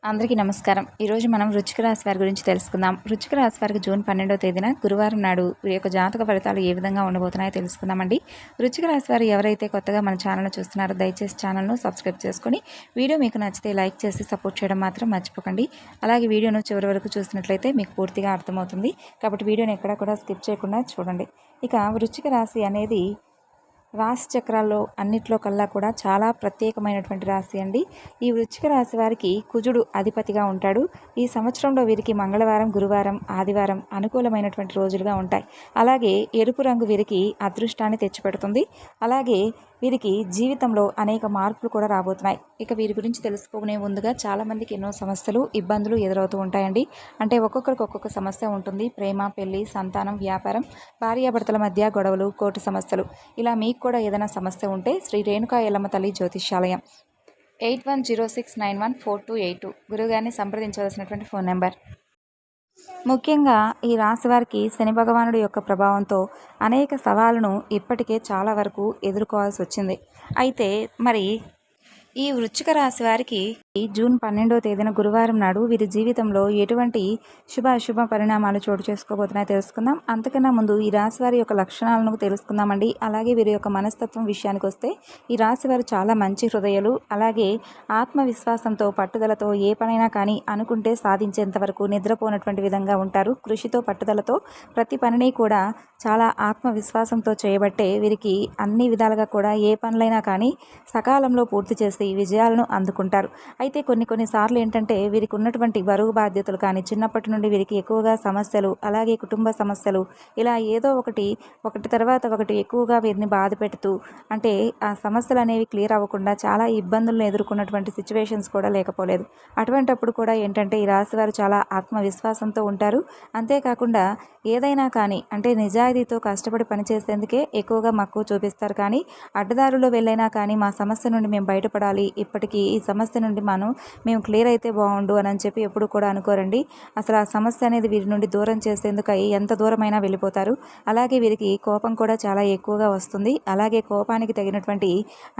అందరికీ నమస్కారం. ఈరోజు మనం వృశ్చిక రాశి వారి గురించి తెలుసుకుందాం. వృశ్చిక రాశి వారికి జూన్ 12వ తేదీన గురువారం నాడు వీరి యొక్క జాతక ఫలితాలు ఏ విధంగా ఉండబోతున్నాయో తెలుసుకుందామండి. వృశ్చిక రాశి వారు ఎవరైతే కొత్తగా మన ఛానల్ను చూస్తున్నారో దయచేసి ఛానల్ను సబ్స్క్రైబ్ చేసుకొని వీడియో మీకు నచ్చితే లైక్ చేసి సపోర్ట్ చేయడం మాత్రం మర్చిపోకండి. అలాగే వీడియోను చివరి వరకు చూసినట్లయితే మీకు పూర్తిగా అర్థమవుతుంది. కాబట్టి వీడియోని ఎక్కడా కూడా స్కిప్ చేయకుండా చూడండి. ఇక వృశ్చిక రాశి అనేది రాశి చక్రాల్లో అన్నిట్లో కల్లా కూడా చాలా ప్రత్యేకమైనటువంటి రాశి అండి. ఈ వృశ్చిక రాశి వారికి కుజుడు అధిపతిగా ఉంటాడు. ఈ సంవత్సరంలో వీరికి మంగళవారం, గురువారం, ఆదివారం అనుకూలమైనటువంటి రోజులుగా ఉంటాయి. అలాగే ఎరుపు రంగు వీరికి అదృష్టాన్ని తెచ్చిపెడుతుంది. అలాగే వీరికి జీవితంలో అనేక మార్పులు కూడా రాబోతున్నాయి. ఇక వీరి గురించి తెలుసుకునే ముందుగా చాలామందికి ఎన్నో సమస్యలు, ఇబ్బందులు ఎదురవుతూ ఉంటాయండి. అంటే ఒక్కొక్కరికి ఒక్కొక్క సమస్య ఉంటుంది. ప్రేమ, పెళ్లి, సంతానం, వ్యాపారం, భార్యాభర్తల మధ్య గొడవలు, కోర్టు సమస్యలు, ఇలా మీకు కూడా ఏదైనా సమస్య ఉంటే శ్రీ రేణుకా ఎల్లమ్మ తల్లి జ్యోతిష్యాలయం 8106914282 గురువుగారిని సంప్రదించవలసినటువంటి ఫోన్ నెంబర్. ముఖ్యంగా ఈ రాశి వారికి శని భగవానుడి యొక్క ప్రభావంతో అనేక సవాళ్ళను ఇప్పటికే చాలా వరకు ఎదుర్కోవాల్సి వచ్చింది. అయితే మరి ఈ వృశ్చిక రాశి వారికి జూన్ 12వ తేదీన గురువారం నాడు వీరి జీవితంలో ఎటువంటి శుభ పరిణామాలు చోటు చేసుకోబోతున్నాయో తెలుసుకుందాం. అంతకన్నా ముందు ఈ రాశి వారి యొక్క లక్షణాలను తెలుసుకుందామండి. అలాగే వీరి యొక్క మనస్తత్వం విషయానికి వస్తే ఈ రాశి వారు చాలా మంచి హృదయాలు, అలాగే ఆత్మవిశ్వాసంతో పట్టుదలతో ఏ పనైనా కానీ అనుకుంటే సాధించేంత వరకు నిద్రపోనటువంటి విధంగా ఉంటారు. కృషితో పట్టుదలతో ప్రతి పనిని కూడా చాలా ఆత్మవిశ్వాసంతో చేయబట్టే వీరికి అన్ని విధాలుగా కూడా ఏ పనులైనా కానీ సకాలంలో పూర్తి చేసి విజయాలను అందుకుంటారు. అయితే కొన్నిసార్లు ఏంటంటే వీరికి ఉన్నటువంటి బరువు బాధ్యతలు కానీ చిన్నప్పటి నుండి వీరికి ఎక్కువగా సమస్యలు, అలాగే కుటుంబ సమస్యలు, ఇలా ఏదో ఒకటి తర్వాత ఒకటి ఎక్కువగా వీరిని బాధ పెడుతూ, అంటే ఆ సమస్యలు అనేవి క్లియర్ అవ్వకుండా చాలా ఇబ్బందులను ఎదుర్కొన్నటువంటి సిచ్యువేషన్స్ కూడా లేకపోలేదు. అటువంటప్పుడు కూడా ఏంటంటే ఈ రాశి వారు చాలా ఆత్మవిశ్వాసంతో ఉంటారు. అంతేకాకుండా ఏదైనా కానీ అంటే నిజాయితీతో కష్టపడి పనిచేసేందుకే ఎక్కువగా మక్కువ చూపిస్తారు. కానీ అడ్డదారుల్లో వెళ్ళైనా కానీ మా సమస్య నుండి మేము బయటపడాలి, ఇప్పటికీ ఈ సమస్య నుండి మేము క్లియర్ అయితే బాగుండు అని చెప్పి ఎప్పుడు కూడా అనుకోరండి. అసలు ఆ సమస్య అనేది వీరి నుండి దూరం చేసేందుకై ఎంత దూరమైనా వెళ్ళిపోతారు. అలాగే వీరికి కోపం కూడా చాలా ఎక్కువగా వస్తుంది. అలాగే కోపానికి తగినటువంటి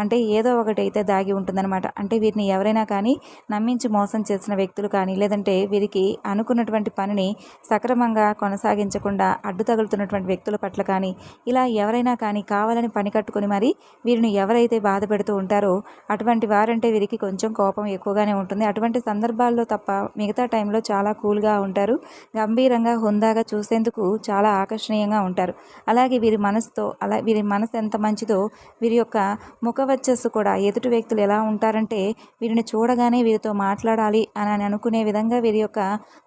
అంటే ఏదో ఒకటి అయితే దాగి ఉంటుందన్నమాట. అంటే వీరిని ఎవరైనా కానీ నమ్మించి మోసం చేసిన వ్యక్తులు కానీ, లేదంటే వీరికి అనుకున్నటువంటి పనిని సక్రమంగా కొనసాగించకుండా అడ్డు తగులుతున్నటువంటి వ్యక్తుల పట్ల కానీ, ఇలా ఎవరైనా కానీ కావాలని పని కట్టుకొని మరి వీరిని ఎవరైతే బాధ పెడుతూ ఉంటారో అటువంటి వారంటే వీరికి కొంచెం కోపం ఎక్కువగానే ఉంటుంది. అటువంటి సందర్భాల్లో తప్ప మిగతా టైంలో చాలా కూల్గా ఉంటారు. గంభీరంగా, హుందాగా, చూసేందుకు చాలా ఆకర్షణీయంగా ఉంటారు. అలాగే వీరి మనసు ఎంత మంచిదో వీరి యొక్క ముఖ వచ్చస్సు కూడా ఎదుటి వ్యక్తులు ఎలా ఉంటారంటే వీరిని చూడగానే వీరితో మాట్లాడాలి అని అనుకునే విధంగా వీరి యొక్క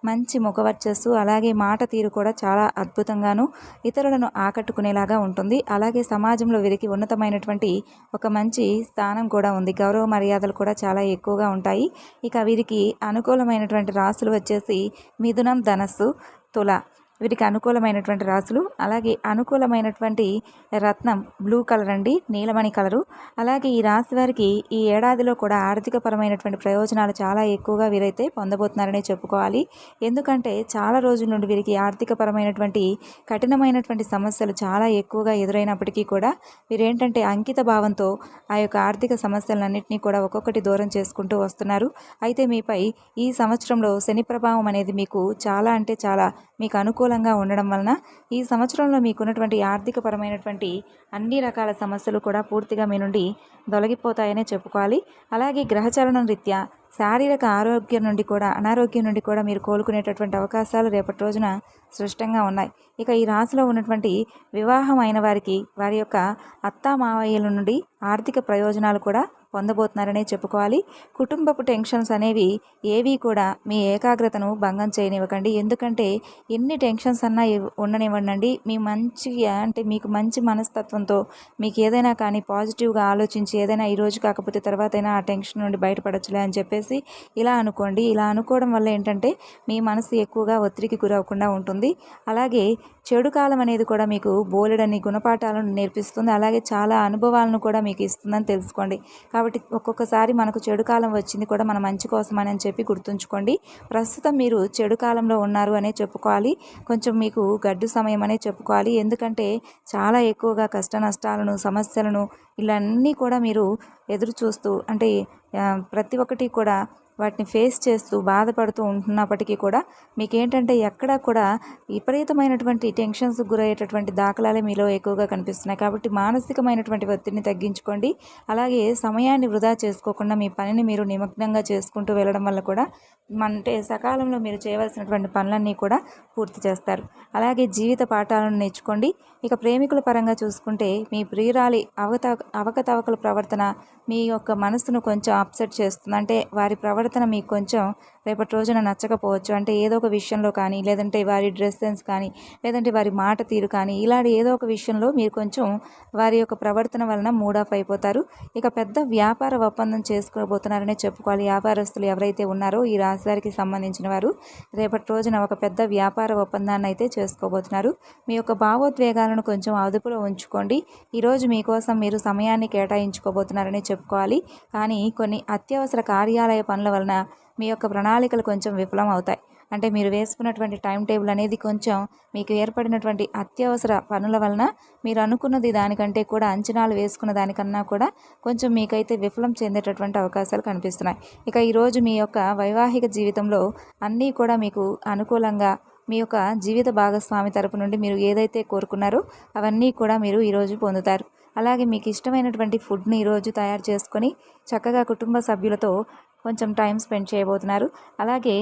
మంచి ముఖ వచ్చస్సు, అలాగే మాట తీరు కూడా చాలా అద్భుతంగాను ఇతరులను ఆకట్టుకునేలాగా ఉంటుంది. అలాగే సమాజంలో వీరికి ఉన్నతమైనటువంటి ఒక మంచి స్థానం కూడా ఉంది. గౌరవ మర్యాదలు కూడా చాలా ఎక్కువగా ఉంటాయి. ఇక వీరికి అనుకూలమైనటువంటి రాశులు వచ్చేసి మిథునం, ధనస్సు, తుల వీరికి అనుకూలమైనటువంటి రాశులు. అలాగే అనుకూలమైనటువంటి రత్నం బ్లూ కలర్ అండి, నీలమణి కలరు. అలాగే ఈ రాశి వారికి ఈ ఏడాదిలో కూడా ఆర్థికపరమైనటువంటి ప్రయోజనాలు చాలా ఎక్కువగా వీరైతే పొందబోతున్నారనే చెప్పుకోవాలి. ఎందుకంటే చాలా రోజుల నుండి వీరికి ఆర్థికపరమైనటువంటి కఠినమైనటువంటి సమస్యలు చాలా ఎక్కువగా ఎదురైనప్పటికీ కూడా వీరేంటంటే అంకిత భావంతో ఆ యొక్క ఆర్థిక సమస్యలన్నింటినీ కూడా ఒక్కొక్కటి దూరం చేసుకుంటూ వస్తున్నారు. అయితే మీపై ఈ సంవత్సరంలో శని ప్రభావం అనేది మీకు చాలా అంటే చాలా మీకు అనుకూలంగా ఉండడం వలన ఈ సంవత్సరంలో మీకున్నటువంటి ఆర్థికపరమైనటువంటి అన్ని రకాల సమస్యలు కూడా పూర్తిగా మీ నుండి తొలగిపోతాయనే చెప్పుకోవాలి. అలాగే గ్రహచలనం రీత్యా శారీరక అనారోగ్యం నుండి కూడా మీరు కోలుకునేటటువంటి అవకాశాలు రేపటి రోజున స్పష్టంగా ఉన్నాయి. ఇక ఈ రాశిలో ఉన్నటువంటి వివాహం అయిన వారికి వారి యొక్క అత్తామావయ్యల నుండి ఆర్థిక ప్రయోజనాలు కూడా పొందబోతున్నారనే చెప్పుకోవాలి. కుటుంబపు టెన్షన్స్ అనేవి ఏవి కూడా మీ ఏకాగ్రతను భంగం చేయనివ్వకండి. ఎందుకంటే ఎన్ని టెన్షన్స్ అన్నా ఉండనివ్వండి, మీకు మంచి మనస్తత్వంతో మీకు ఏదైనా కానీ పాజిటివ్గా ఆలోచించి ఏదైనా ఈరోజు కాకపోతే తర్వాత అయినా ఆ టెన్షన్ నుండి బయటపడచ్చులే అని చెప్పేసి ఇలా అనుకోండి. ఇలా అనుకోవడం వల్ల ఏంటంటే మీ మనసు ఎక్కువగా ఒత్తిడికి గురవకుండా ఉంటుంది. అలాగే చెడు కాలం అనేది కూడా మీకు బోలెడన్ని గుణపాఠాలను నేర్పిస్తుంది. అలాగే చాలా అనుభవాలను కూడా మీకు ఇస్తుందని తెలుసుకోండి. కాబట్టి ఒక్కొక్కసారి మనకు చెడు కాలం వచ్చింది కూడా మన మంచి కోసమని అని చెప్పి గుర్తుంచుకోండి. ప్రస్తుతం మీరు చెడు కాలంలో ఉన్నారు అనే చెప్పుకోవాలి. కొంచెం మీకు గడ్డు సమయం అనే చెప్పుకోవాలి. ఎందుకంటే చాలా ఎక్కువగా కష్ట నష్టాలను, సమస్యలను ఇలా అన్నీ కూడా మీరు ఎదురు చూస్తూ అంటే ప్రతి ఒక్కటి కూడా వాటిని ఫేస్ చేస్తూ బాధపడుతూ ఉంటున్నప్పటికీ కూడా మీకేంటంటే ఎక్కడా కూడా విపరీతమైనటువంటి టెన్షన్స్కి గురయ్యేటటువంటి దాఖలాలే మీలో ఎక్కువగా కనిపిస్తున్నాయి. కాబట్టి మానసికమైనటువంటి ఒత్తిడిని తగ్గించుకోండి. అలాగే సమయాన్ని వృధా చేసుకోకుండా మీ పనిని మీరు నిమగ్నంగా చేసుకుంటూ వెళ్ళడం వల్ల కూడా అంటే సకాలంలో మీరు చేయవలసినటువంటి పనులన్నీ కూడా పూర్తి చేస్తారు. అలాగే జీవిత పాఠాలను నేర్చుకోండి. ఇక ప్రేమికుల పరంగా చూసుకుంటే మీ ప్రియురాలి అవకతవకల ప్రవర్తన మీ యొక్క మనసును కొంచెం అప్సెట్ చేస్తుంది. అంటే వారి ప్రవర్తన మీకు కొంచెం రేపటి రోజున నచ్చకపోవచ్చు. అంటే ఏదో ఒక విషయంలో కానీ, లేదంటే వారి డ్రెస్ సెన్స్ కానీ, లేదంటే వారి మాట తీరు కానీ, ఇలాంటి ఏదో ఒక విషయంలో మీరు కొంచెం వారి యొక్క ప్రవర్తన వలన మూడ్ ఆఫ్ అయిపోతారు. ఇక పెద్ద వ్యాపార ఒప్పందం చేసుకోబోతున్నారనే చెప్పుకోవాలి. వ్యాపారస్తులు ఎవరైతే ఉన్నారో ఈ రాశి వారికి సంబంధించిన వారు రేపటి రోజున ఒక పెద్ద వ్యాపార ఒప్పందాన్ని అయితే చేసుకోబోతున్నారు. మీ యొక్క భావోద్వేగాలను కొంచెం అదుపులో ఉంచుకోండి. ఈరోజు మీకోసం మీరు సమయాన్ని కేటాయించుకోబోతున్నారని చెప్పుకోవాలి. కానీ కొన్ని అత్యవసర కార్యాలయ పనుల వలన మీ యొక్క ప్రణాళికలు కొంచెం విఫలం అవుతాయి. అంటే మీరు వేసుకున్నటువంటి టైం టేబుల్ అనేది కొంచెం మీకు ఏర్పడినటువంటి అత్యవసర పనుల వలన మీరు అనుకున్నది దానికంటే కూడా అంచనాలు వేసుకున్న దానికన్నా కూడా కొంచెం మీకైతే విఫలం చెందేటటువంటి అవకాశాలు కనిపిస్తున్నాయి. ఇక ఈరోజు మీ యొక్క వైవాహిక జీవితంలో అన్నీ కూడా మీకు అనుకూలంగా మీ యొక్క జీవిత భాగస్వామి తరపు నుండి మీరు ఏదైతే కోరుకున్నారో అవన్నీ కూడా మీరు ఈరోజు పొందుతారు. అలాగే మీకు ఇష్టమైనటువంటి ఫుడ్ని ఈరోజు తయారు చేసుకొని చక్కగా కుటుంబ సభ్యులతో కొంచెం టైం స్పెండ్ చేయబోతున్నారు. అలాగే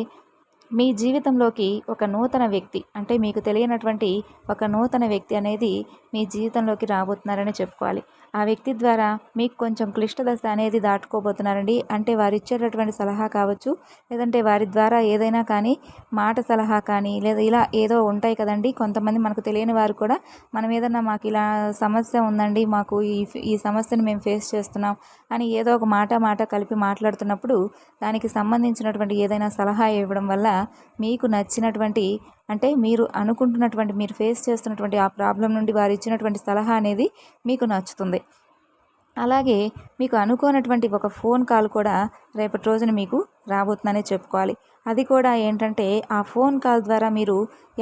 మీ జీవితంలోకి ఒక నూతన వ్యక్తి అంటే మీకు తెలియనటువంటి ఒక నూతన వ్యక్తి అనేది మీ జీవితంలోకి రాబోతున్నారని చెప్పుకోవాలి. ఆ వ్యక్తి ద్వారా మీకు కొంచెం క్లిష్ట దశ అనేది దాటుకోబోతున్నారండి. అంటే వారు ఇచ్చేటటువంటి సలహా కావచ్చు, లేదంటే వారి ద్వారా ఏదైనా కానీ మాట సలహా కానీ, లేదా ఇలా ఏదో ఉంటాయి కదండి. కొంతమంది మనకు తెలియని వారు కూడా మనం ఏదన్నా మాకు ఇలా సమస్య ఉందండి, మాకు ఈ సమస్యను మేము ఫేస్ చేస్తున్నాం అని ఏదో ఒక మాట కలిపి మాట్లాడుతున్నప్పుడు దానికి సంబంధించినటువంటి ఏదైనా సలహా ఇవ్వడం వల్ల మీకు నచ్చినటువంటి అంటే మీరు అనుకుంటున్నటువంటి మీరు ఫేస్ చేస్తున్నటువంటి ఆ ప్రాబ్లం నుండి వారు ఇచ్చినటువంటి సలహా అనేది మీకు నచ్చుతుంది. అలాగే మీకు అనుకోనటువంటి ఒక ఫోన్ కాల్ కూడా రేపటి రోజున మీకు రాబోతుందనే చెప్పుకోవాలి. అది కూడా ఏంటంటే ఆ ఫోన్ కాల్ ద్వారా మీరు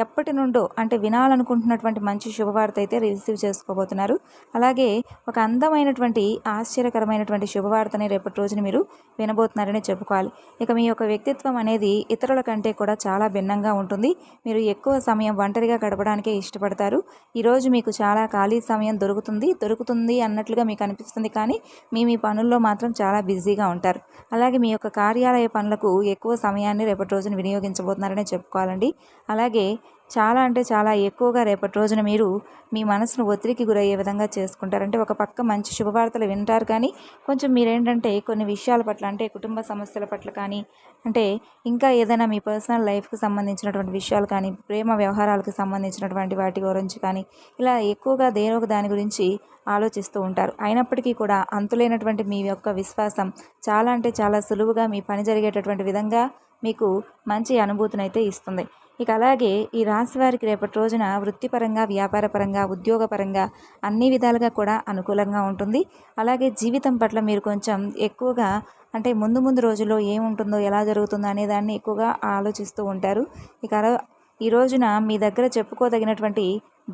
ఎప్పటి నుండో అంటే వినాలనుకుంటున్నటువంటి మంచి శుభవార్త అయితే రిసీవ్ చేసుకోబోతున్నారు. అలాగే ఒక అందమైనటువంటి ఆశ్చర్యకరమైనటువంటి శుభవార్తని రేపటి రోజున మీరు వినబోతున్నారని చెప్పుకోవాలి. ఇక మీ యొక్క వ్యక్తిత్వం అనేది ఇతరుల కంటే కూడా చాలా భిన్నంగా ఉంటుంది. మీరు ఎక్కువ సమయం ఒంటరిగా గడపడానికే ఇష్టపడతారు. ఈరోజు మీకు చాలా ఖాళీ సమయం దొరుకుతుంది అన్నట్లుగా మీకు అనిపిస్తుంది. కానీ మీ పనుల్లో మాత్రం చాలా బిజీగా ఉంటారు. అలాగే మీ యొక్క కార్యాలయ పనులకు ఎక్కువ సమయాన్ని రేపటి రోజున వినియోగించబోతున్నారనే చెప్పుకోవాలండి. అలాగే చాలా అంటే చాలా ఎక్కువగా రేపటి రోజున మీరు మీ మనసును ఒత్తిడికి గురయ్యే విధంగా చేసుకుంటారంటే ఒక పక్క మంచి శుభవార్తలు వింటారు, కానీ కొంచెం మీరేంటంటే కొన్ని విషయాల పట్ల అంటే కుటుంబ సమస్యల పట్ల కానీ, అంటే ఇంకా ఏదైనా మీ పర్సనల్ లైఫ్కి సంబంధించినటువంటి విషయాలు కానీ, ప్రేమ వ్యవహారాలకు సంబంధించినటువంటి వాటి గురించి కానీ ఇలా ఎక్కువగా దేనొక దాని గురించి ఆలోచిస్తూ ఉంటారు. అయినప్పటికీ కూడా అంతులేనటువంటి మీ యొక్క విశ్వాసం చాలా అంటే చాలా సులువుగా మీ పని జరిగేటటువంటి విధంగా మీకు మంచి అనుభూతినైతే ఇస్తుంది. ఇక అలాగే ఈ రాశి వారికి రేపటి రోజున వృత్తిపరంగా, వ్యాపారపరంగా, ఉద్యోగపరంగా అన్ని విధాలుగా కూడా అనుకూలంగా ఉంటుంది. అలాగే జీవితం పట్ల మీరు కొంచెం ఎక్కువగా అంటే ముందు రోజుల్లో ఏముంటుందో, ఎలా జరుగుతుందో అనే దాన్ని ఎక్కువగా ఆలోచిస్తూ ఉంటారు. ఇక ఈ రోజున మీ దగ్గర చెప్పుకోదగినటువంటి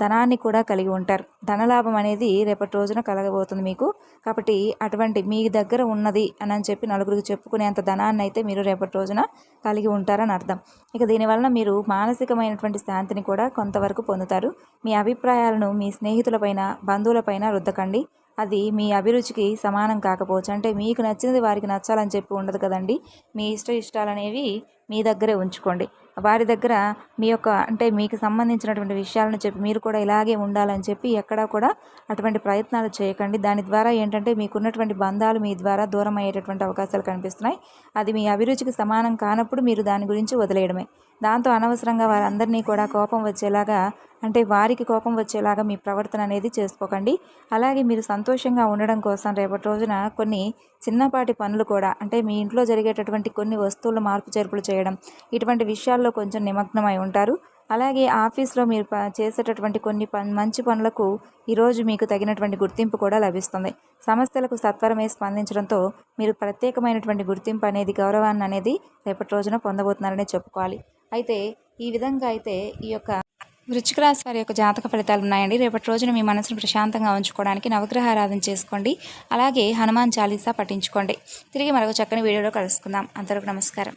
ధనాన్ని కూడా కలిగి ఉంటారు. ధనలాభం అనేది రేపటి రోజున కలగబోతుంది మీకు. కాబట్టి అటువంటి మీ దగ్గర ఉన్నది అని చెప్పి నలుగురికి చెప్పుకునేంత ధనాన్ని అయితే మీరు రేపటి రోజున కలిగి ఉంటారని అర్థం. ఇక దీనివలన మీరు మానసికమైనటువంటి శాంతిని కూడా కొంతవరకు పొందుతారు. మీ అభిప్రాయాలను మీ స్నేహితులపైన, బంధువులపైన రుద్దకండి. అది మీ అభిరుచికి సమానం కాకపోవచ్చు. అంటే మీకు నచ్చినది వారికి నచ్చాలని చెప్పి ఉండదు కదండి. మీ ఇష్టాలు అనేవి మీ దగ్గరే ఉంచుకోండి. వారి దగ్గర మీ యొక్క అంటే మీకు సంబంధించినటువంటి విషయాలను చెప్పి మీరు కూడా ఇలాగే ఉండాలని చెప్పి ఎక్కడా కూడా అటువంటి ప్రయత్నాలు చేయకండి. దాని ద్వారా ఏంటంటే మీకున్నటువంటి బంధాలు మీ ద్వారా దూరం అయ్యేటటువంటి అవకాశాలు కనిపిస్తున్నాయి. అది మీ అభిరుచికి సమానం కానప్పుడు మీరు దాని గురించి వదిలేయడమే. దాంతో అనవసరంగా వారందరినీ కూడా కోపం వచ్చేలాగా అంటే వారికి కోపం వచ్చేలాగా మీ ప్రవర్తన అనేది చేసుకోకండి. అలాగే మీరు సంతోషంగా ఉండడం కోసం రేపటి రోజున కొన్ని చిన్నపాటి పనులు కూడా అంటే మీ ఇంట్లో జరిగేటటువంటి కొన్ని వస్తువుల మార్పు చేర్పులు చేయడం, ఇటువంటి విషయాల్లో కొంచెం నిమగ్నమై ఉంటారు. అలాగే ఆఫీస్లో మీరు చేసేటటువంటి కొన్ని మంచి పనులకు ఈరోజు మీకు తగినటువంటి గుర్తింపు కూడా లభిస్తుంది. సమస్యలకు సత్వరమే స్పందించడంతో మీరు ప్రత్యేకమైనటువంటి గుర్తింపు అనేది, గౌరవాన్ని అనేది రేపటి రోజున పొందబోతున్నారనే చెప్పుకోవాలి. అయితే ఈ విధంగా అయితే ఈ యొక్క వృశ్చిక రాశి వారి యొక్క జాతక ఫలితాలు ఉన్నాయండి. రేపటి రోజున మీ మనసును ప్రశాంతంగా ఉంచుకోవడానికి నవగ్రహ ఆరాధన చేసుకోండి. అలాగే హనుమాన్ చాలీసా పఠించుకోండి. తిరిగి మరొక చక్కని వీడియోలో కలుసుకుందాం. అందరికీ నమస్కారం.